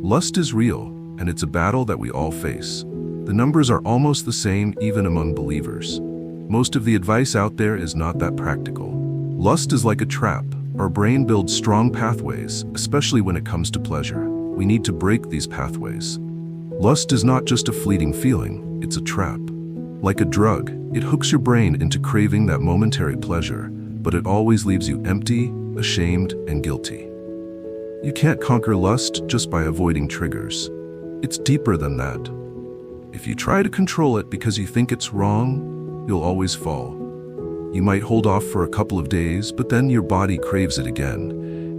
Lust is real, and it's a battle that we all face. The numbers are almost the same even among believers. Most of the advice out there is not that practical. Lust is like a trap. Our brain builds strong pathways, especially when it comes to pleasure. We need to break these pathways. Lust is not just a fleeting feeling, it's a trap. Like a drug, it hooks your brain into craving that momentary pleasure, but it always leaves you empty, ashamed, and guilty. You can't conquer lust just by avoiding triggers. It's deeper than that. If you try to control it because you think it's wrong, you'll always fall. You might hold off for a couple of days, but then your body craves it again,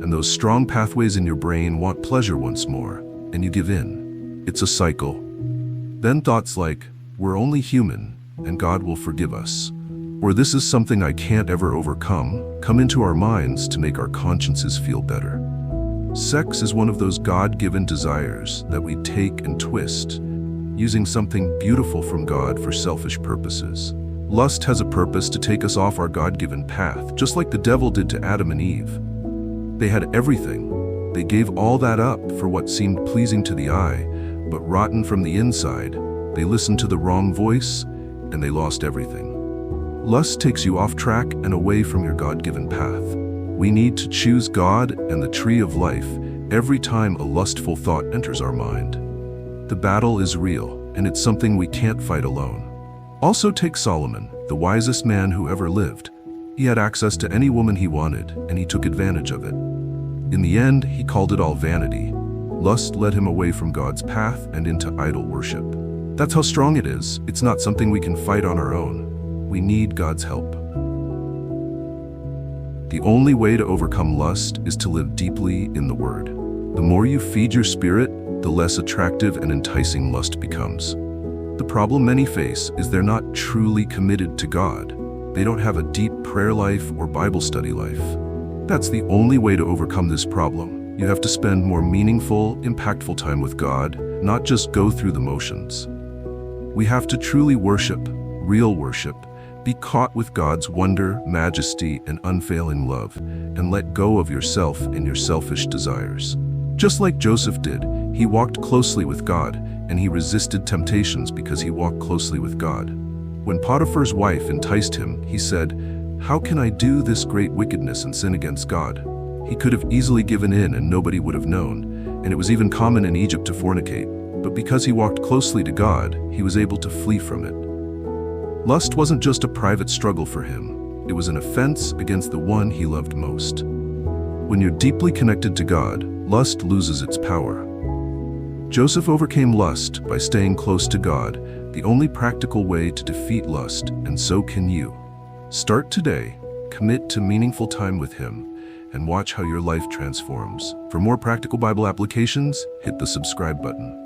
and those strong pathways in your brain want pleasure once more, and you give in. It's a cycle. Then thoughts like, we're only human, and God will forgive us, or this is something I can't ever overcome, come into our minds to make our consciences feel better. Sex is one of those God-given desires that we take and twist, using something beautiful from God for selfish purposes. Lust has a purpose to take us off our God-given path, just like the devil did to Adam and Eve. They had everything. They gave all that up for what seemed pleasing to the eye, but rotten from the inside. They listened to the wrong voice, and they lost everything. Lust takes you off track and away from your God-given path. We need to choose God and the tree of life every time a lustful thought enters our mind. The battle is real, and it's something we can't fight alone. Also take Solomon, the wisest man who ever lived. He had access to any woman he wanted, and he took advantage of it. In the end, he called it all vanity. Lust led him away from God's path and into idol worship. That's how strong it is. It's not something we can fight on our own. We need God's help. The only way to overcome lust is to live deeply in the Word. The more you feed your spirit, the less attractive and enticing lust becomes. The problem many face is they're not truly committed to God. They don't have a deep prayer life or Bible study life. That's the only way to overcome this problem. You have to spend more meaningful, impactful time with God, not just go through the motions. We have to truly worship, real worship, be caught with God's wonder, majesty, and unfailing love, and let go of yourself and your selfish desires. Just like Joseph did, he walked closely with God, and he resisted temptations because he walked closely with God. When Potiphar's wife enticed him, he said, "How can I do this great wickedness and sin against God?" He could have easily given in and nobody would have known, and it was even common in Egypt to fornicate. But because he walked closely to God, he was able to flee from it. Lust wasn't just a private struggle for him. It was an offense against the one he loved most. When you're deeply connected to God, lust loses its power. Joseph overcame lust by staying close to God, the only practical way to defeat lust, and so can you. Start today, commit to meaningful time with Him, and watch how your life transforms. For more practical Bible applications, hit the subscribe button.